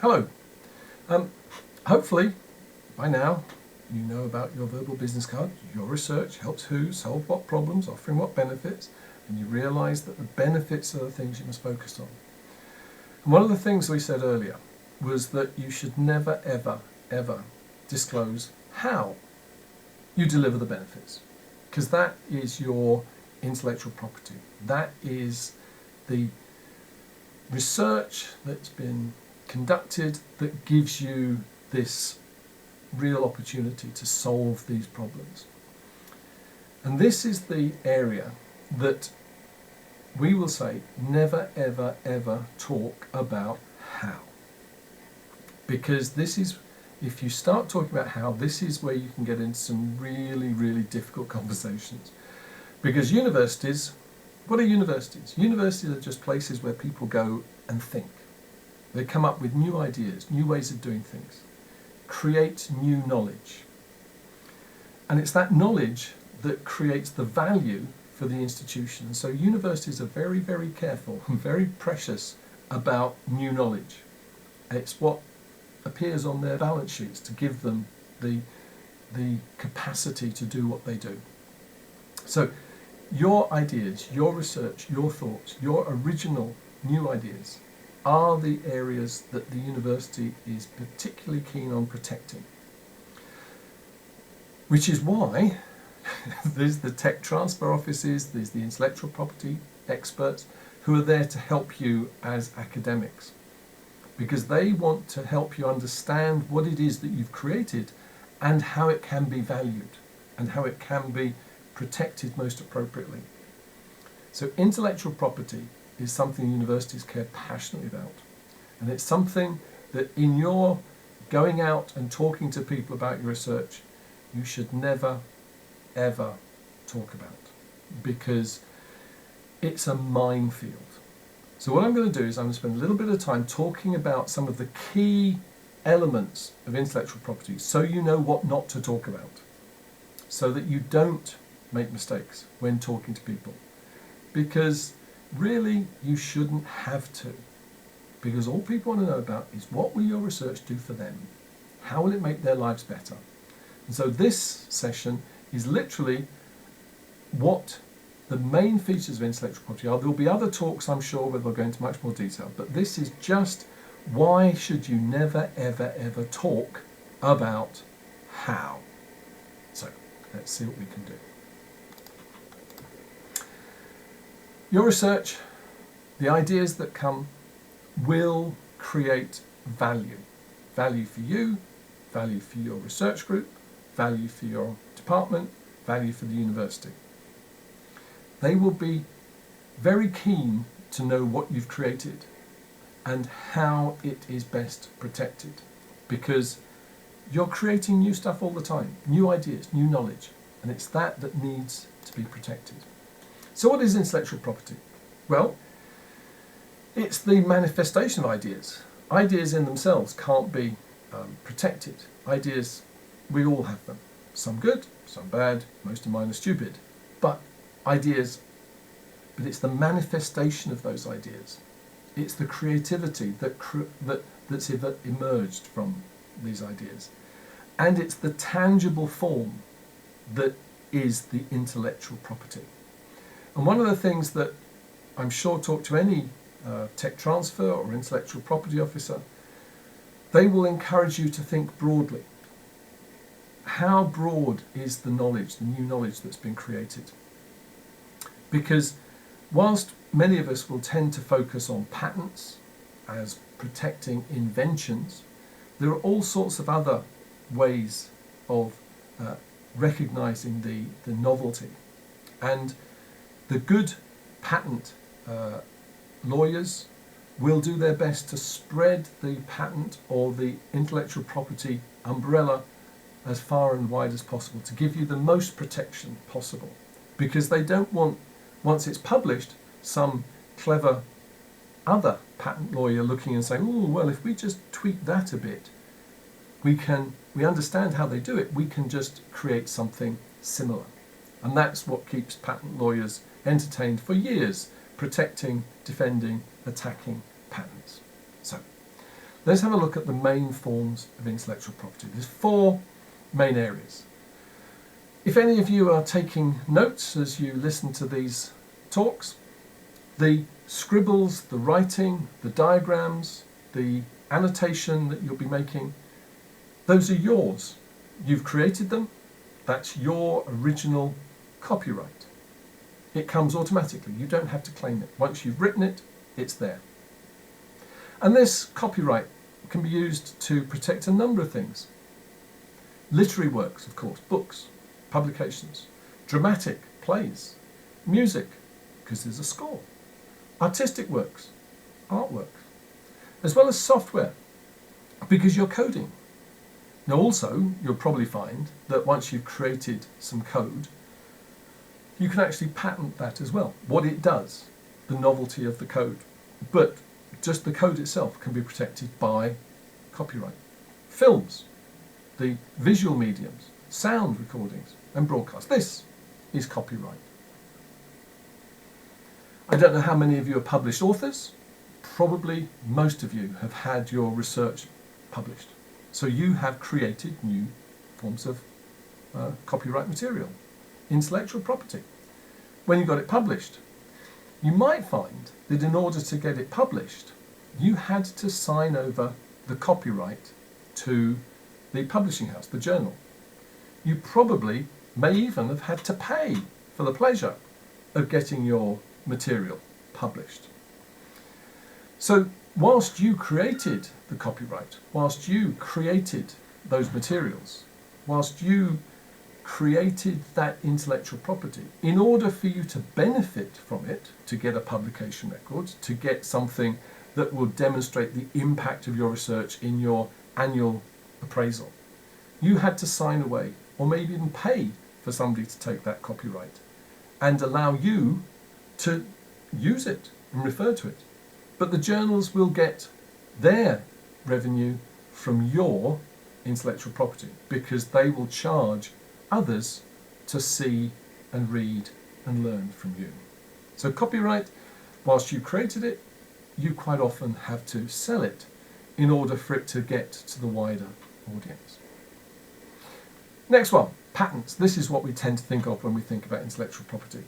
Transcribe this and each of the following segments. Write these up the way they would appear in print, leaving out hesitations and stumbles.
Hello. Hopefully, by now, you know about your verbal business card. Your research helps who, solve what problems, offering what benefits, and you realise that the benefits are the things you must focus on. And one of the things we said earlier was that you should never, ever, ever disclose how you deliver the benefits, because that is your intellectual property. That is the research that's been conducted that gives you this real opportunity to solve these problems. And this is the area that we will say never, ever, ever talk about how. Because this is, if you start talking about how, this is where you can get into some really, really difficult conversations. Because universities, what are universities? Universities are just places where people go and think. They come up with new ideas, new ways of doing things, create new knowledge. And it's that knowledge that creates the value for the institution. So universities are very, very careful and very precious about new knowledge. It's what appears on their balance sheets to give them the capacity to do what they do. So your ideas, your research, your thoughts, your original new ideas are the areas that the university is particularly keen on protecting. Which is why there's the tech transfer offices, there's the intellectual property experts who are there to help you as academics. Because they want to help you understand what it is that you've created and how it can be valued and how it can be protected most appropriately. So intellectual property is something universities care passionately about. And it's something that in your going out and talking to people about your research, you should never, ever talk about, because it's a minefield. So what I'm going to do is I'm going to spend a little bit of time talking about some of the key elements of intellectual property so you know what not to talk about, so that you don't make mistakes when talking to people. Because really you shouldn't have to. Because all people want to know about is what will your research do for them? How will it make their lives better? And so this session is literally what the main features of intellectual property are. There will be other talks, I'm sure, where they'll go into much more detail. But this is just why should you never, ever, ever talk about how. So let's see what we can do. Your research, the ideas that come, will create value. Value for you, value for your research group, value for your department, value for the university. They will be very keen to know what you've created and how it is best protected, because you're creating new stuff all the time, new ideas, new knowledge, and it's that that needs to be protected. So what is intellectual property? Well, it's the manifestation of ideas. Ideas in themselves can't be protected. Ideas, we all have them. Some good, some bad, most of mine are stupid. But ideas, but it's the manifestation of those ideas. It's the creativity that's emerged from these ideas. And it's the tangible form that is the intellectual property. And one of the things that I'm sure talk to any tech transfer or intellectual property officer, they will encourage you to think broadly. How broad is the knowledge, the new knowledge that's been created? Because whilst many of us will tend to focus on patents as protecting inventions, there are all sorts of other ways of recognizing the novelty. And the good patent lawyers will do their best to spread the patent or the intellectual property umbrella as far and wide as possible to give you the most protection possible, because they don't want, once it's published, some clever other patent lawyer looking and saying, oh, well, if we just tweak that a bit, we understand how they do it, we can just create something similar. And that's what keeps patent lawyers entertained for years, protecting, defending, attacking patents. So let's have a look at the main forms of intellectual property. There's 4 main areas. If any of you are taking notes as you listen to these talks, the scribbles, the writing, the diagrams, the annotation that you'll be making, those are yours. You've created them. That's your original copyright. It comes automatically. You don't have to claim it. Once you've written it, it's there. And this copyright can be used to protect a number of things. Literary works, of course, books, publications, dramatic plays, music, because there's a score, artistic works, artwork, as well as software, because you're coding. Now also, you'll probably find that once you've created some code, you can actually patent that as well, what it does, the novelty of the code. But just the code itself can be protected by copyright. Films, the visual mediums, sound recordings and broadcast. This is copyright. I don't know how many of you are published authors. Probably most of you have had your research published. So you have created new forms of copyright material, intellectual property. When you got it published, you might find that in order to get it published, you had to sign over the copyright to the publishing house, the journal. You probably may even have had to pay for the pleasure of getting your material published. So whilst you created the copyright, whilst you created those materials, whilst you created that intellectual property, in order for you to benefit from it, to get a publication record, to get something that will demonstrate the impact of your research in your annual appraisal, you had to sign away or maybe even pay for somebody to take that copyright and allow you to use it and refer to it. But the journals will get their revenue from your intellectual property because they will charge others to see and read and learn from you. So copyright, whilst you created it, you quite often have to sell it in order for it to get to the wider audience. Next one, patents. This is what we tend to think of when we think about intellectual property.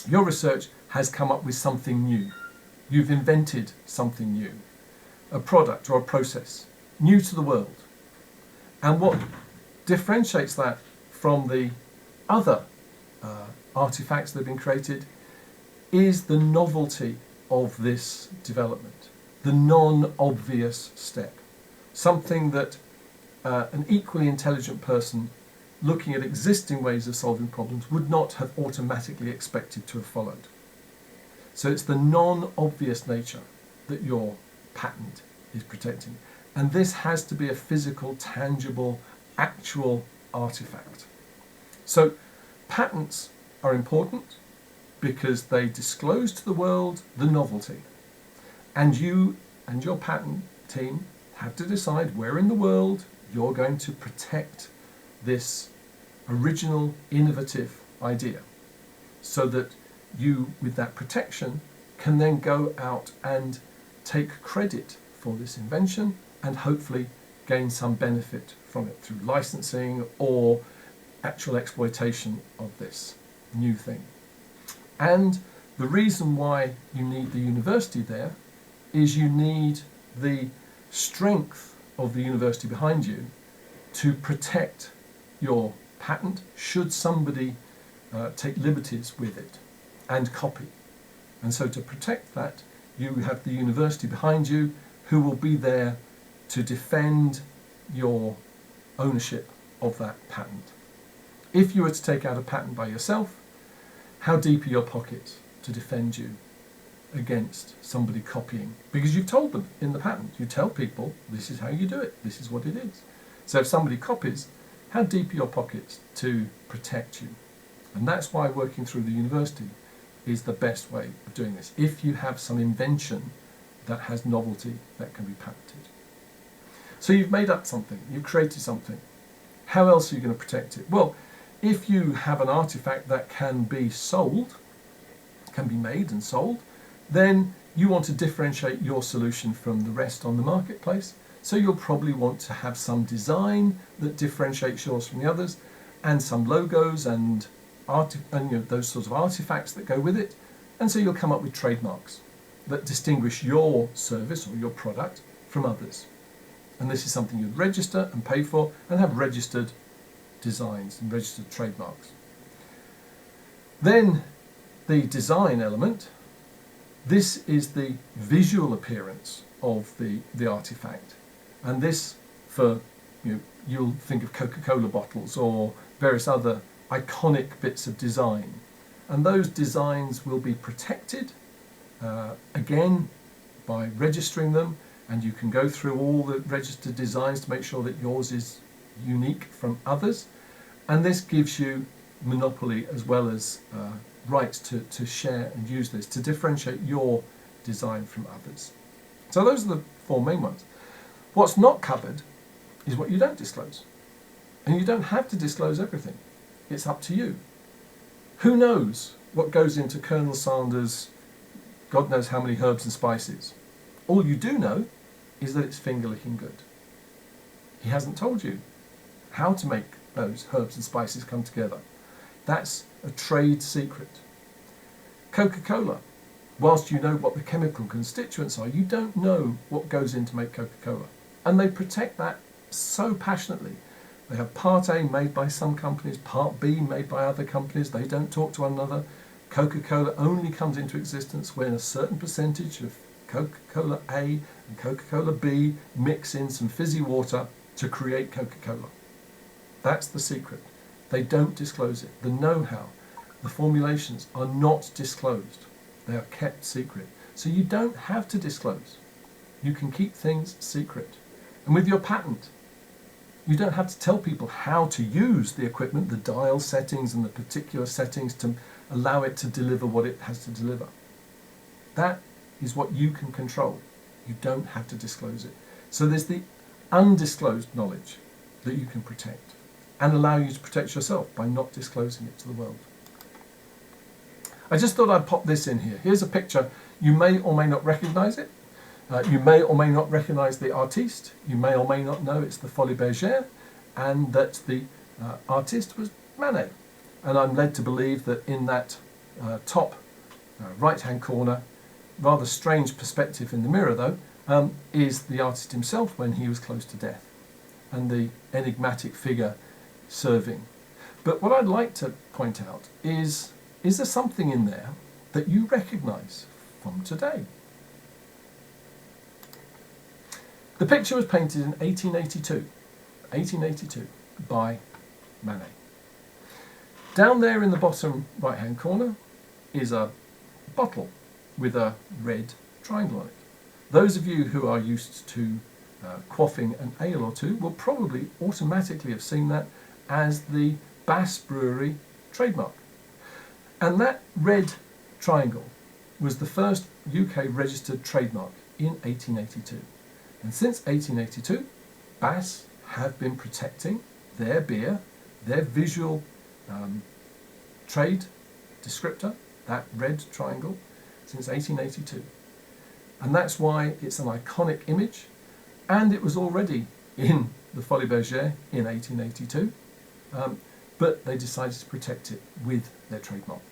Your research has come up with something new. You've invented something new, a product or a process, new to the world. And what differentiates that from the other artifacts that have been created is the novelty of this development, the non-obvious step, something that an equally intelligent person looking at existing ways of solving problems would not have automatically expected to have followed. So it's the non-obvious nature that your patent is protecting. And this has to be a physical, tangible, actual artifact. So patents are important because they disclose to the world the novelty. And you and your patent team have to decide where in the world you're going to protect this original, innovative idea, so that you, with that protection, can then go out and take credit for this invention and hopefully gain some benefit from it through licensing or actual exploitation of this new thing. And the reason why you need the university there is you need the strength of the university behind you to protect your patent should somebody take liberties with it and copy. And so to protect that, you have the university behind you who will be there to defend your ownership of that patent. If you were to take out a patent by yourself, how deep are your pockets to defend you against somebody copying? Because you've told them in the patent, you tell people this is how you do it, this is what it is. So if somebody copies, how deep are your pockets to protect you? And that's why working through the university is the best way of doing this. If you have some invention that has novelty that can be patented. So you've made up something, you've created something. How else are you going to protect it? Well, if you have an artifact that can be sold, can be made and sold, then You want to differentiate your solution from the rest on the marketplace, so you'll probably want to have some design that differentiates yours from the others, and some logos and those sorts of artifacts that go with it, and so you'll come up with trademarks that distinguish your service or your product from others. And this is something you'd register and pay for and have registered designs and registered trademarks. Then the design element, this is the visual appearance of the artifact. And this, for you'll think of Coca-Cola bottles or various other iconic bits of design. And those designs will be protected, again, by registering them. And you can go through all the registered designs to make sure that yours is unique from others. And this gives you monopoly as well as rights to share and use this, to differentiate your design from others. So those are the four main ones. What's not covered is what you don't disclose. And you don't have to disclose everything. It's up to you. Who knows what goes into Colonel Sanders' God knows how many herbs and spices? All you do know is that it's finger-licking good. He hasn't told you how to make those herbs and spices come together. That's a trade secret. Coca-Cola, whilst you know what the chemical constituents are, you don't know what goes in to make Coca-Cola. And they protect that so passionately. They have Part A made by some companies, Part B made by other companies. They don't talk to one another. Coca-Cola only comes into existence when a certain percentage of Coca-Cola A and Coca-Cola B mix in some fizzy water to create Coca-Cola. That's the secret. They don't disclose it. The know-how, the formulations are not disclosed. They are kept secret. So you don't have to disclose. You can keep things secret. And with your patent, you don't have to tell people how to use the equipment, the dial settings and the particular settings to allow it to deliver what it has to deliver. That is what you can control. You don't have to disclose it. So there's the undisclosed knowledge that you can protect and allow you to protect yourself by not disclosing it to the world. I just thought I'd pop this in here. Here's a picture. You may or may not recognize it. You may or may not recognize the artiste. You may or may not know it's the Folies Bergère and that the artist was Manet. And I'm led to believe that in that top right-hand corner, rather strange perspective in the mirror though, is the artist himself when he was close to death and the enigmatic figure serving. But what I'd like to point out is there something in there that you recognise from today? The picture was painted in 1882 by Manet. Down there in the bottom right-hand corner is a bottle with a red triangle on it. Those of you who are used to quaffing an ale or two will probably automatically have seen that as the Bass Brewery trademark. And that red triangle was the first UK registered trademark in 1882. And since 1882, Bass have been protecting their beer, their visual trade descriptor, that red triangle, since 1882. And that's why it's an iconic image, and it was already in the Folies Bergère in 1882, but they decided to protect it with their trademark.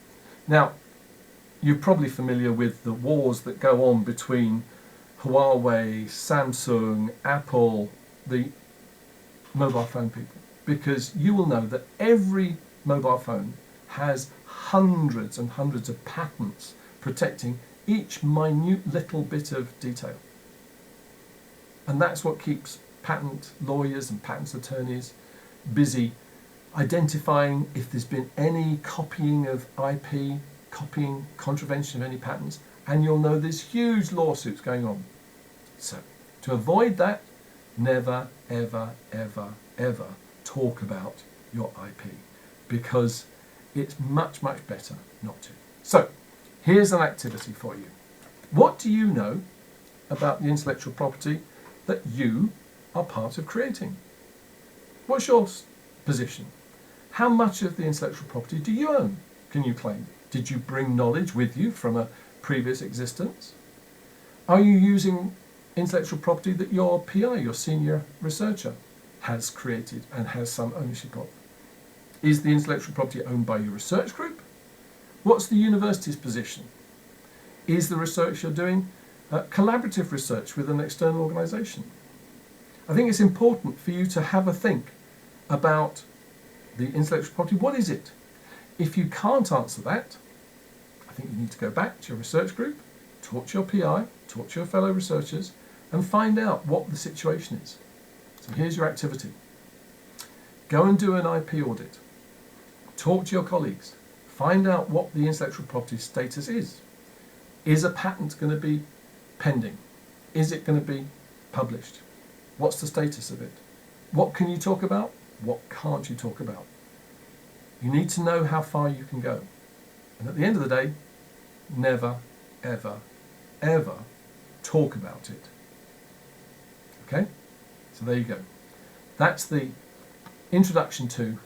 Now, you're probably familiar with the wars that go on between Huawei, Samsung, Apple, the mobile phone people, because you will know that every mobile phone has hundreds and hundreds of patents protecting each minute little bit of detail. And that's what keeps patent lawyers and patent attorneys busy identifying if there's been any copying of IP, copying, contravention of any patents, and you'll know there's huge lawsuits going on. So, to avoid that, never, ever, ever, ever talk about your IP, because it's much, much better not to. So, here's an activity for you. What do you know about the intellectual property that you are part of creating? What's your position? How much of the intellectual property do you own? Can you claim? Did you bring knowledge with you from a previous existence? Are you using intellectual property that your PI, your senior researcher, has created and has some ownership of? Is the intellectual property owned by your research group? What's the university's position? Is the research you're doing collaborative research with an external organisation? I think it's important for you to have a think about the intellectual property. What is it? If you can't answer that, I think you need to go back to your research group, talk to your PI, talk to your fellow researchers, and find out what the situation is. So here's your activity. Go and do an IP audit. Talk to your colleagues. Find out what the intellectual property status is. Is a patent going to be pending? Is it going to be published? What's the status of it? What can you talk about? What can't you talk about? You need to know how far you can go. And at the end of the day, never, ever, ever talk about it. Okay? So there you go. That's the introduction to